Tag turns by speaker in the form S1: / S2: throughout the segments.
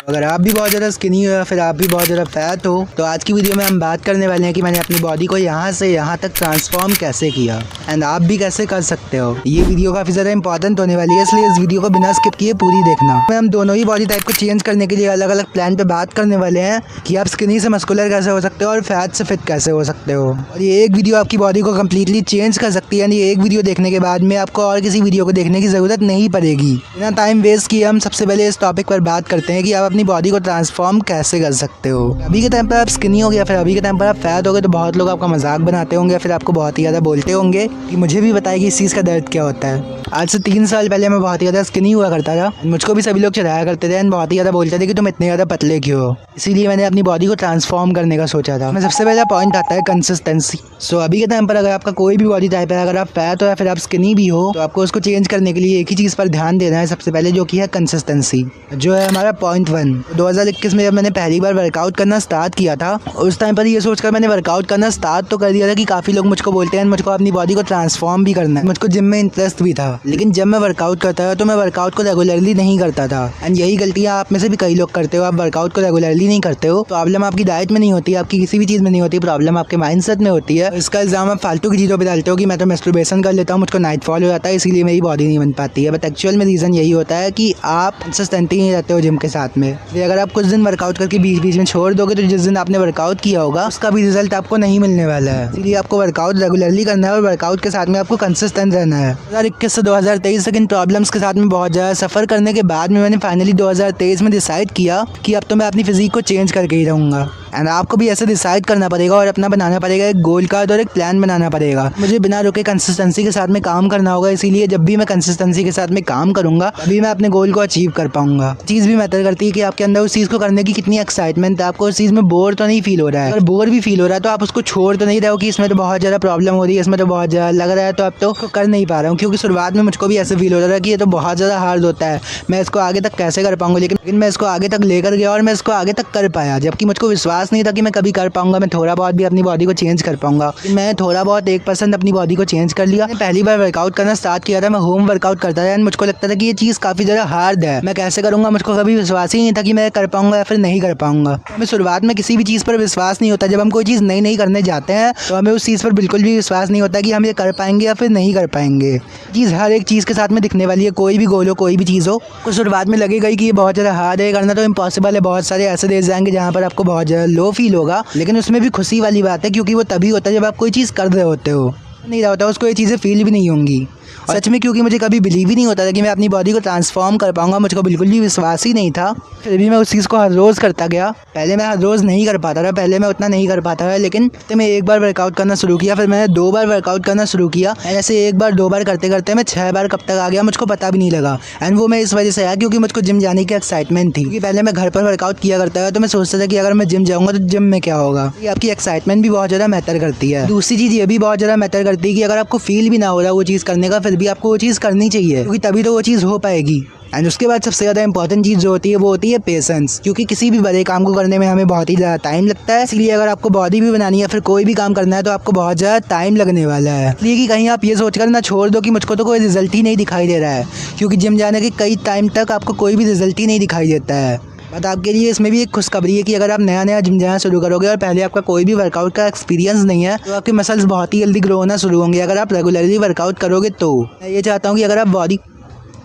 S1: अगर आप भी बहुत ज़्यादा स्किनी हो या फिर आप भी बहुत ज़्यादा फैट हो तो आज की वीडियो में हम बात करने वाले हैं कि मैंने अपनी बॉडी को यहाँ से यहाँ तक ट्रांसफॉर्म कैसे किया एंड आप भी कैसे कर सकते हो। ये वीडियो काफ़ी ज़्यादा इंपॉर्टेंट होने वाली है, इसलिए इस वीडियो को बिना स्किप किए पूरी देखना। हम दोनों ही बॉडी टाइप को चेंज करने के लिए अलग अलग प्लान पे बात करने वाले हैं कि आप स्किनी से मस्कुलर कैसे हो सकते हो और फैट से फिट कैसे हो सकते हो। और ये एक वीडियो आपकी बॉडी को कम्प्लीटली चेंज कर सकती है, यानी एक वीडियो देखने के बाद में आपको और किसी वीडियो को देखने की ज़रूरत नहीं पड़ेगी। बिना टाइम वेस्ट किए हम सबसे पहले इस टॉपिक पर बात करते हैं कि आप अपनी बॉडी को ट्रांसफॉर्म कैसे कर सकते हो। अभी के टाइम पर आप स्किनी हो गया फिर अभी के टाइम पर आप फैट हो गए तो बहुत लोग आपका मजाक बनाते होंगे, फिर आपको बहुत ही ज़्यादा बोलते होंगे कि मुझे भी बताइए कि इस चीज़ का दर्द क्या होता है। आज से 3 साल पहले मैं बहुत ही ज़्यादा स्किनी हुआ करता था, मुझको भी सभी लोग चढ़ाया करते थे एंड बहुत ही ज़्यादा बोलते थे कि तुम इतने ज़्यादा पतले क्यों हो। इसीलिए मैंने अपनी बॉडी को ट्रांसफॉर्म करने का सोचा था। मैं सबसे पहला पॉइंट आता है कंसिस्टेंसी। सो अभी के टाइम पर अगर आपका कोई भी बॉडी टाइप है, अगर आप फैट हो या फिर आप स्किनी भी हो, तो आपको उसको चेंज करने के लिए एक ही चीज़ पर ध्यान देना है सबसे पहले, जो कि है कंसिस्टेंसी, जो है हमारा पॉइंट 1। 2021 में जब मैंने पहली बार वर्कआउट करना स्टार्ट किया था, उस टाइम पर ये सोचकर मैंने वर्कआउट करना स्टार्ट तो कर दिया था कि काफ़ी लोग मुझको बोलते हैं मुझको अपनी बॉडी को ट्रांसफॉर्म भी करना है, मुझको जिम में इंटरेस्ट भी था। लेकिन जब मैं वर्कआउट करता था तो मैं वर्कआउट को रेगुलरली नहीं करता था एंड यही गलतियाँ आप में से भी कई लोग करते हो। आप वर्कआउट को रेगुलरली नहीं करते हो, प्रॉब्लम आपकी डाइट में नहीं होती, आपकी किसी भी चीज़ में नहीं होती, प्रॉब्लम आपके माइंडसेट में होती है। इसका इल्ज़ाम आप फालतू की चीज़ों पर डालते हो कि मैं तो मैस्टरबेशन कर लेता हूँ, मुझको नाइट फॉल हो जाता है, इसीलिए मेरी बॉडी नहीं बन पाती है। बट एक्चुअल में रीज़न यही होता है कि आप कंसिस्टेंटली नहीं रहते हो जिम के साथ में। अगर आप कुछ दिन वर्कआउट करके बीच बीच में छोड़ दोगे तो जिस दिन आपने वर्कआउट किया होगा उसका भी रिजल्ट आपको नहीं मिलने वाला है। इसलिए आपको वर्कआउट रेगुलरली करना है और वर्कआउट के साथ में आपको कंसिस्टेंट रहना है। 2021 से 2023 तक इन प्रॉब्लम्स के साथ में बहुत ज़्यादा सफ़र करने के बाद में मैंने फाइनली 2023 में डिसाइड किया कि अब तो मैं अपनी फिजिक को चेंज करके ही रहूँगा। एंड आपको भी ऐसे डिसाइड करना पड़ेगा और अपना बनाना पड़ेगा एक गोल कार्ड और एक प्लान बनाना पड़ेगा। मुझे बिना रुके कंसिस्टेंसी के साथ में काम करना होगा, इसीलिए जब भी मैं कंसिस्टेंसी के साथ में काम करूँगा तभी मैं अपने गोल को अचीव कर पाऊंगा। चीज़ भी मैटर करती है कि आपके अंदर उस चीज़ को करने की कितनी एक्साइटमेंट है, आपको उस चीज़ में बोर तो नहीं फील हो रहा है। अगर बोर भी फील हो रहा है तो आप उसको छोड़ तो नहीं रहे हो कि इसमें तो बहुत ज़्यादा प्रॉब्लम हो रही है, इसमें तो बहुत ज़्यादा लग रहा है तो अब तो कर नहीं पा रहा हूँ। क्योंकि शुरुआत में मुझको भी ऐसे फील हो रहा था कि ये तो बहुत ज़्यादा हार्ड होता है, मैं इसको आगे तक कैसे कर पाऊँगा। लेकिन मैं इसको आगे तक लेकर गया और मैं इसको आगे तक कर पाया, जबकि मुझको विश्वास नहीं था कि मैं कभी कर पाऊंगा, मैं थोड़ा बहुत भी अपनी बॉडी को चेंज कर पाऊंगा। मैं थोड़ा बहुत 1% अपनी बॉडी को चेंज कर लिया। पहली बार वर्कआउट करना स्टार्ट किया था, मैं होम वर्कआउट करता था एंड मुझको लगता था कि ये चीज़ काफ़ी ज़्यादा हार्ड है, मैं कैसे करूँगा। मुझको कभी विश्वास ही नहीं था कि मैं कर पाऊंगा या फिर नहीं कर पाऊंगा। हमें शुरुआत में किसी भी चीज़ पर विश्वास नहीं होता। जब हम कोई चीज़ नई नई करने जाते हैं तो हमें उस चीज़ पर बिल्कुल भी विश्वास नहीं होता कि हम ये कर पाएंगे या फिर नहीं कर पाएंगे। चीज़ हर एक चीज़ के साथ में दिखने वाली है, कोई भी गोल हो कोई भी चीज़ हो, तो शुरुआत में लगेगा कि ये बहुत ज़्यादा हार्ड है, करना तो इम्पॉसिबल है। बहुत सारे ऐसे डेज जाएंगे जहाँ पर आपको बहुत ज़्यादा लो फील होगा, लेकिन उसमें भी खुशी वाली बात है, क्योंकि वो तभी होता है जब आप कोई चीज़ कर रहे होते हो। नहीं रहा होता उसको ये चीज़ें फील भी नहीं होंगी सच में, क्योंकि मुझे कभी बिलीव ही नहीं होता था कि मैं अपनी बॉडी को ट्रांसफॉर्म कर पाऊंगा। मुझको बिल्कुल भी विश्वास ही नहीं था, फिर भी मैं उस चीज़ को हर रोज़ करता गया। पहले मैं हर रोज़ नहीं कर पाता था, पहले मैं उतना नहीं कर पाता था, लेकिन तो मैं एक बार वर्कआउट करना शुरू किया, फिर मैंने 2 बार वर्कआउट करना शुरू किया। ऐसे 1 बार 2 बार करते करते मैं 6 बार कब तक आ गया मुझको पता भी नहीं लगा। एंड वो मैं इस वजह से आया क्योंकि मुझको जिम जाने की एक्साइटमेंट थी। क्योंकि पहले मैं घर पर वर्कआउट किया करता था तो मैं सोचता था कि अगर मैं जिम जाऊँगा तो जिम में क्या होगा। ये आपकी एक्साइटमेंट भी बहुत ज़्यादा मैटर करती है। दूसरी चीज़ ये भी बहुत ज़्यादा मैटर करती है कि अगर आपको फील भी ना हो रहा वो चीज़ करने का, फिर भी आपको वो चीज़ करनी चाहिए, क्योंकि तभी तो वो चीज़ हो पाएगी। एंड उसके बाद सबसे ज़्यादा इंपॉर्टेंट चीज़ जो होती है वो होती है पेशेंस, क्योंकि किसी भी बड़े काम को करने में हमें बहुत ही ज़्यादा टाइम लगता है। इसलिए अगर आपको बॉडी भी बनानी है फिर कोई भी काम करना है तो आपको बहुत ज़्यादा टाइम लगने वाला है। इसलिए कि कहीं आप ये सोचकर ना छोड़ दो कि मुझको तो कोई रिजल्ट ही नहीं दिखाई दे रहा है, क्योंकि जिम जाने के कई टाइम तक आपको कोई भी रिजल्ट ही नहीं दिखाई देता है। बट आपके लिए इसमें भी एक खुशखबरी है कि अगर आप नया नया जिम जाना शुरू करोगे और पहले आपका कोई भी वर्कआउट का एक्सपीरियंस नहीं है तो आपके मसल्स बहुत ही जल्दी ग्रो होना शुरू होंगे अगर आप रेगुलरली वर्कआउट करोगे। तो मैं ये चाहता हूँ कि अगर आप बॉडी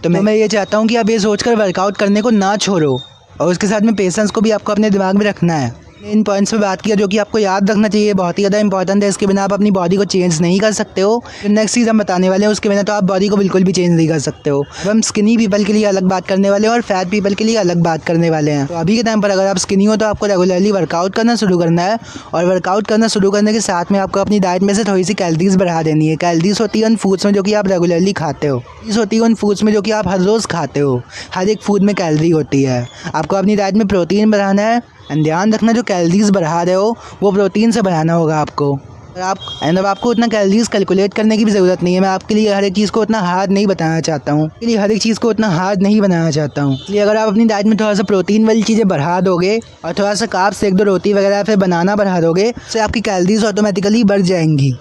S1: मैं ये चाहता हूँ कि आप ये सोचकर वर्कआउट करने को ना छोड़ो, और उसके साथ में पेशेंस को भी आपको अपने दिमाग में रखना है। इन पॉइंट्स पे बात किया जो कि आपको याद रखना चाहिए, बहुत ही ज़्यादा इंपॉर्टेंट है। इसके बिना आप अपनी बॉडी को चेंज नहीं कर सकते हो। फिर नेक्स्ट चीज़ हम बताने वाले हैं, उसके बिना तो आप बॉडी को बिल्कुल भी चेंज नहीं कर सकते हो। अब हम स्किनी पीपल के लिए अलग बात करने वाले हैं और फैट पीपल के लिए अलग बात करने वाले हैं। तो अभी के टाइम पर अगर आप स्किनी हो तो आपको रेगुलरली वर्कआउट करना शुरू करना है, और वर्कआउट करना शुरू करने के साथ में आपको अपनी डाइट में से थोड़ी सी कैलोरीज बढ़ा देनी है। कैलोरीज होती है उन फूड्स में जो कि आप रेगुलरली खाते हो, चीज़ होती है उन फूड्स में जो कि आप हर रोज़ खाते हो। हर एक फूड में कैलोरी होती है। आपको अपनी डाइट में प्रोटीन बढ़ाना है एंड ध्यान रखना जो कैलोरीज बढ़ा रहे हो वो प्रोटीन से बढ़ाना होगा आपको। अब आपको उतना कैलोरीज कैलकुलेट करने की भी ज़रूरत नहीं है। मैं आपके लिए हर एक चीज़ को उतना हार्ड नहीं बताना चाहता हूँ, इसलिए हर एक चीज़ को उतना हार्ड नहीं बनाना चाहता हूँ। इसलिए अगर आप अपनी डाइट में थोड़ा सा प्रोटीन वाली चीज़ें बढ़ा दोगे और थोड़ा सा कार्ब्स 1-2 रोटी वगैरह फिर बनाना बढ़ा दोगे, तो आपकी कैलोरीज ऑटोमेटिकली बढ़ जाएंगी।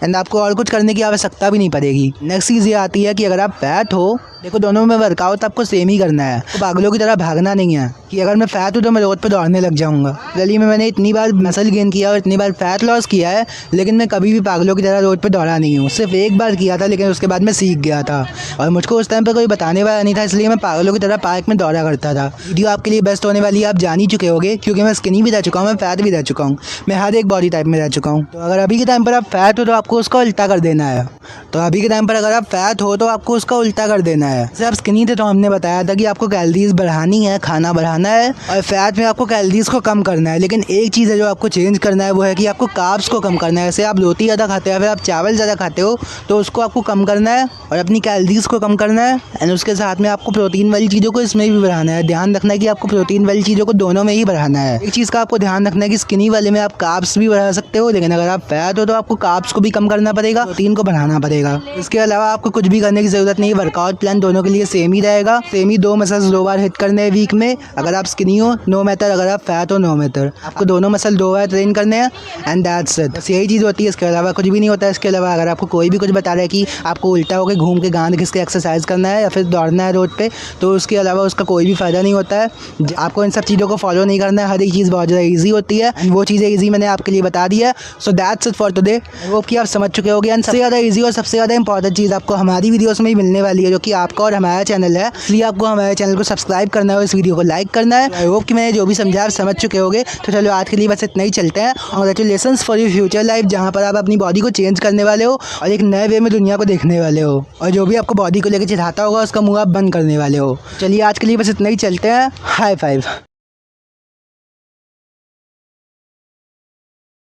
S1: एंड आपको और कुछ करने की आवश्यकता भी नहीं पड़ेगी। नेक्स्ट चीज़ ये आती है कि अगर आप फैट हो, देखो दोनों में वर्कआउट आपको सेम ही करना है। तो पागलों की तरह भागना नहीं है कि अगर मैं फैट हूँ तो मैं रोड पर दौड़ने लग जाऊँगा। गली में मैंने इतनी बार मसल गेन किया और इतनी बार फैट लॉस किया है, लेकिन मैं कभी भी पागलों की तरह रोड पर दौड़ा नहीं हूँ। सिर्फ एक बार किया था, लेकिन उसके बाद मैं सीख गया था और मुझको उस टाइम पर कोई बताने वाला नहीं था, इसलिए मैं पागलों की तरह पार्क में दौड़ा करता था। वीडियो आपके लिए बेस्ट होने वाली है, आप जान ही चुके होगे, क्योंकि मैं स्किनी भी रह चुका हूँ, मैं फैट भी रह चुका हूँ, मैं हर एक बॉडी टाइप में रह चुका हूँ। तो अगर अभी के टाइम पर आप फैट हो तो आपको उसका उल्टा कर देना है। तो अभी के टाइम पर अगर आप फैट हो तो आपको उसका उल्टा कर देना है। जैसे आप स्किनी थे तो हमने बताया था कि आपको कैलोरीज बढ़ानी है, खाना बढ़ाना है, और फैट में आपको कैलोरीज को कम करना है। लेकिन एक चीज़ है जो आपको चेंज करना है, वो है कि आपको कार्ब्स को कम करना है। जैसे आप रोटी ज़्यादा खाते हो या फिर आप चावल ज़्यादा खाते हो, तो उसको आपको कम करना है और अपनी कैलोरीज को कम करना है। एंड उसके साथ में आपको प्रोटीन वाली चीज़ों को इसमें भी बढ़ाना है। ध्यान रखना है कि आपको प्रोटीन वाली चीज़ों को दोनों में ही बढ़ाना है। एक चीज़ का आपको ध्यान रखना है कि स्किनी वाले में आप कार्ब्स भी बढ़ा सकते हो, लेकिन अगर आप फैट हो तो आपको कार्ब्स को भी कम करना पड़ेगा, प्रोटीन को बढ़ाना पड़ेगा। इसके अलावा आपको कुछ भी करने की ज़रूरत नहीं। वर्कआउट प्लान दोनों के लिए सेम ही रहेगा। सेम ही 2 मसल्स 2 बार हिट करने हैं वीक में। अगर आप स्किनी हो नो मैटर, अगर आप फैट हो नो मैटर, आपको दोनों मसल 2 बार ट्रेन करने हैं एंड दैट्स इट। बस यही चीज़ होती है, इसके अलावा कुछ भी नहीं होता है। इसके अलावा अगर आपको कोई भी कुछ बता रहा है कि आपको उल्टा होकर घूम के गांड घिस के एक्सरसाइज करना है या फिर दौड़ना है रोड पे, तो उसके अलावा उसका कोई भी फ़ायदा नहीं होता है। आपको इन सब चीज़ों को फॉलो नहीं करना है। हर एक चीज़ बहुत ज़्यादा ईजी होती है एंड वो चीज़ें ईजी मैंने आपके लिए बता दी है। So that's it for today. Hope कि आप समझ चुके होंगे। एंड सबसे ज़्यादा ईजी और सबसे ज़्यादा इंपॉर्टेंट चीज़ आपको हमारी वीडियोस में ही मिलने वाली है, जो कि आपका और हमारा चैनल है। इसलिए आपको हमारे चैनल को सब्सक्राइब करना है और इस वीडियो को लाइक करना है। आई होप कि मैंने जो भी समझा आप समझ चुके होंगे। तो चलो आज के लिए बस इतना ही, चलते हैं। Congratulations for your future life, जहाँ पर आप अपनी बॉडी को चेंज करने वाले हो और एक नए वे में दुनिया को देखने वाले हो, और जो भी आपको बॉडी को लेकर चिढ़ाता होगा उसका मुँह आप बंद करने वाले हो। चलिए आज के लिए बस इतना ही, चलते हैं। High five.